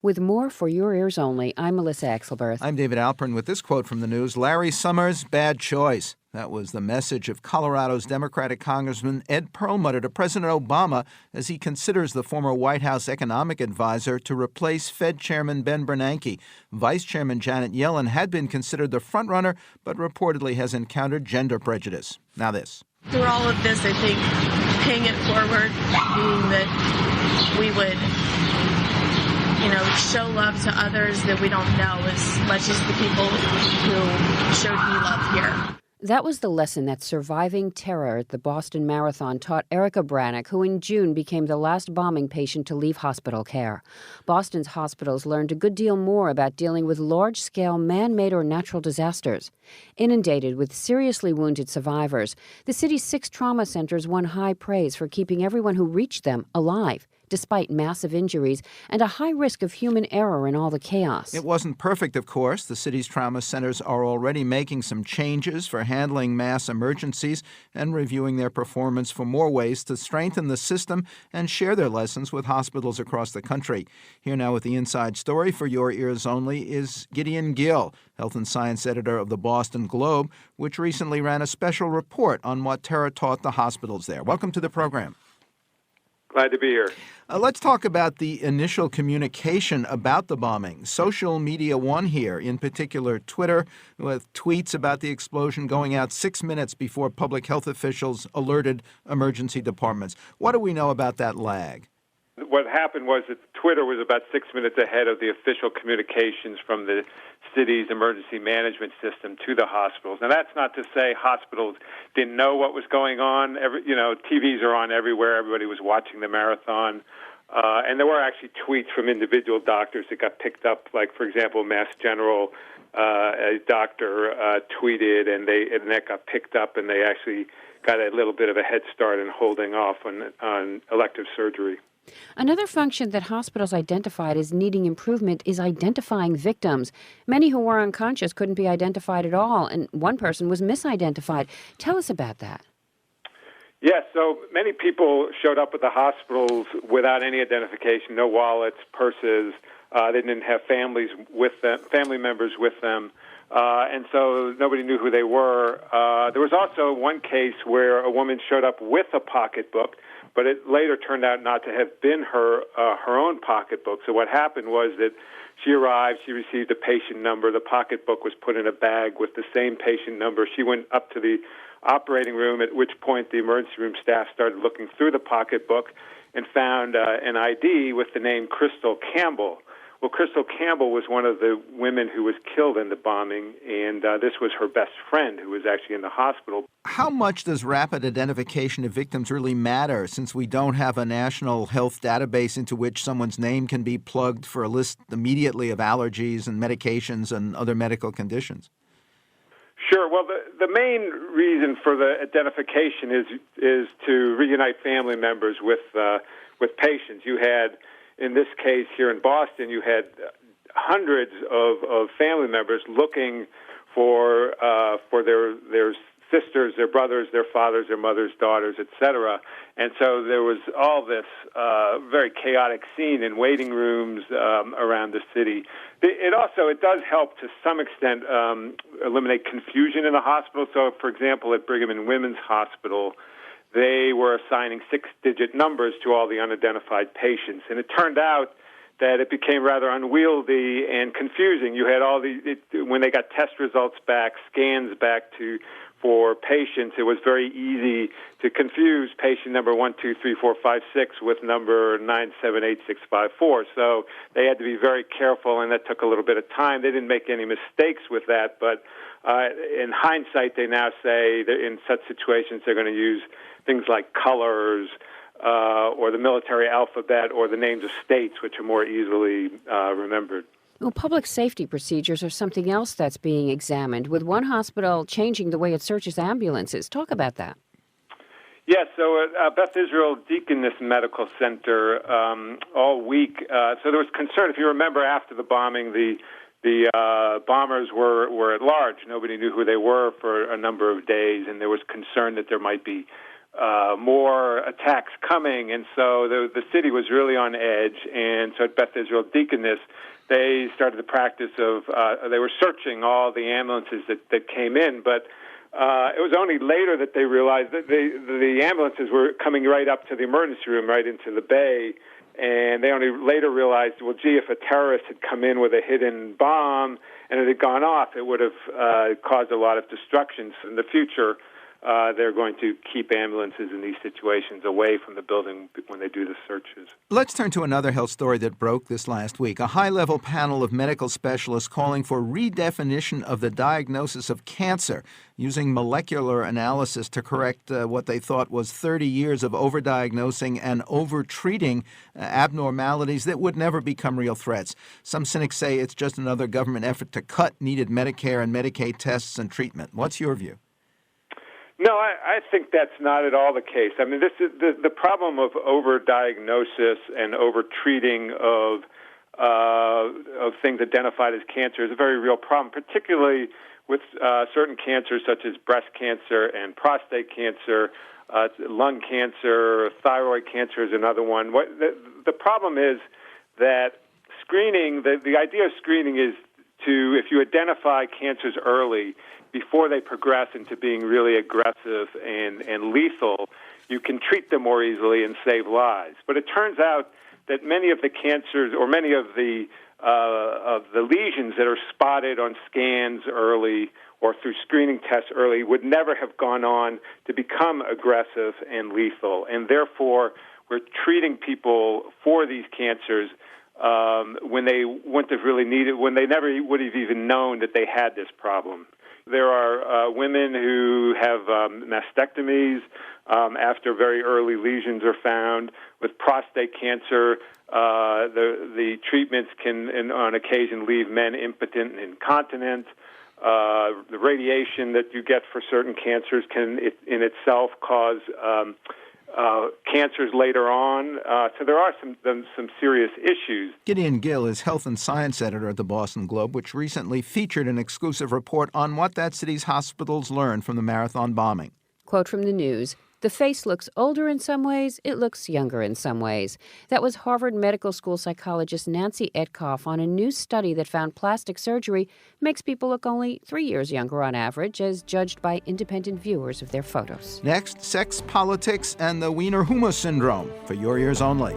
With more for your ears only, I'm Melissa Axelberth. I'm David Alpern with this quote from the news. Larry Summers, bad choice. That was the message of Colorado's Democratic Congressman Ed Perlmutter to President Obama as he considers the former White House economic advisor to replace Fed Chairman Ben Bernanke. Vice Chairman Janet Yellen had been considered the frontrunner, but reportedly has encountered gender prejudice. Now this. Through all of this, I think paying it forward, being that we would show love to others that we don't know as much as the people who showed me love here. That was the lesson that surviving terror at the Boston Marathon taught Erica Brannick, who in June became the last bombing patient to leave hospital care. Boston's hospitals learned a good deal more about dealing with large-scale man-made or natural disasters. Inundated with seriously wounded survivors, the city's 6 trauma centers won high praise for keeping everyone who reached them alive, despite massive injuries and a high risk of human error in all the chaos. It wasn't perfect, of course. The city's trauma centers are already making some changes for handling mass emergencies and reviewing their performance for more ways to strengthen the system and share their lessons with hospitals across the country. Here now with the inside story for your ears only is Gideon Gill, health and science editor of the Boston Globe, which recently ran a special report on what terror taught the hospitals there. Welcome to the program. Glad to be here. Let's talk about the initial communication about the bombing. Social media won here, in particular Twitter, with tweets about the explosion going out 6 minutes before public health officials alerted emergency departments. What do we know about that lag? What happened was that Twitter was about 6 minutes ahead of the official communications from the city's emergency management system to the hospitals. Now, that's not to say hospitals didn't know what was going on. TVs are on everywhere. Everybody was watching the marathon. And there were actually tweets from individual doctors that got picked up. Like, for example, Mass General, a doctor tweeted, and that got picked up, and they actually got a little bit of a head start in holding off on elective surgery. Another function that hospitals identified as needing improvement is identifying victims. Many who were unconscious couldn't be identified at all, and one person was misidentified. Tell us about that. Yes, so many people showed up at the hospitals without any identification, no wallets, purses. They didn't have family members with them, and so nobody knew who they were. There was also one case where a woman showed up with a pocketbook, but it later turned out not to have been her own pocketbook. So what happened was that she arrived, she received a patient number, the pocketbook was put in a bag with the same patient number. She went up to the operating room, at which point the emergency room staff started looking through the pocketbook and found an ID with the name Crystal Campbell. Well, Crystal Campbell was one of the women who was killed in the bombing, and this was her best friend who was actually in the hospital. How much does rapid identification of victims really matter, since we don't have a national health database into which someone's name can be plugged for a list immediately of allergies and medications and other medical conditions? Sure. Well, the main reason for the identification is to reunite family members with patients. You had, in this case here in Boston, you had hundreds of family members looking for their sisters, their brothers, their fathers, their mothers, daughters, etc. And so there was all this very chaotic scene in waiting rooms around the city. It does help to some extent eliminate confusion in the hospital. So, for example, at Brigham and Women's Hospital, they were assigning 6-digit numbers to all the unidentified patients. And it turned out that it became rather unwieldy and confusing. You had when they got test results back, scans back for patients, it was very easy to confuse patient number 1234556 with number 9786554. So they had to be very careful, and that took a little bit of time. They didn't make any mistakes with that, but in hindsight, they now say that in such situations they're going to use things like colors or the military alphabet or the names of states, which are more easily remembered. Well, public safety procedures are something else that's being examined, with one hospital changing the way it searches ambulances. Talk about that. Yes, so at Beth Israel Deaconess Medical Center all week, so there was concern. If you remember, after the bombing, the bombers were at large. Nobody knew who they were for a number of days, and there was concern that there might be more attacks coming, and so the city was really on edge. And so at Beth Israel Deaconess, they started the practice of they were searching all the ambulances that came in, but it was only later that they realized that the ambulances were coming right up to the emergency room, right into the bay, and they only later realized, well, gee, if a terrorist had come in with a hidden bomb and it had gone off, it would have caused a lot of destruction. So in the future, they're going to keep ambulances in these situations away from the building when they do the searches. Let's turn to another health story that broke this last week. A high-level panel of medical specialists calling for redefinition of the diagnosis of cancer using molecular analysis to correct what they thought was 30 years of overdiagnosing and overtreating abnormalities that would never become real threats. Some cynics say it's just another government effort to cut needed Medicare and Medicaid tests and treatment. What's your view? No, I think that's not at all the case. I mean, this is the problem of overdiagnosis and overtreating of things identified as cancer is a very real problem, particularly with certain cancers such as breast cancer and prostate cancer, lung cancer, thyroid cancer is another one. The problem is that screening, the idea of screening is to, if you identify cancers early, before they progress into being really aggressive and lethal, you can treat them more easily and save lives. But it turns out that many of the cancers or many of the lesions that are spotted on scans early or through screening tests early would never have gone on to become aggressive and lethal. And therefore, we're treating people for these cancers when they wouldn't have really needed, when they never would have even known that they had this problem. There are women who have mastectomies after very early lesions are found. With prostate cancer, the treatments can, on occasion, leave men impotent and incontinent. The radiation that you get for certain cancers can, in itself, cause cancers later on. So there are some serious issues. Gideon Gill is health and science editor at the Boston Globe, which recently featured an exclusive report on what that city's hospitals learned from the Marathon bombing. Quote from the news: "The face looks older in some ways, it looks younger in some ways." That was Harvard Medical School psychologist Nancy Etkoff on a new study that found plastic surgery makes people look only 3 years younger on average, as judged by independent viewers of their photos. Next, sex, politics, and the Wiener Humor syndrome for your ears only.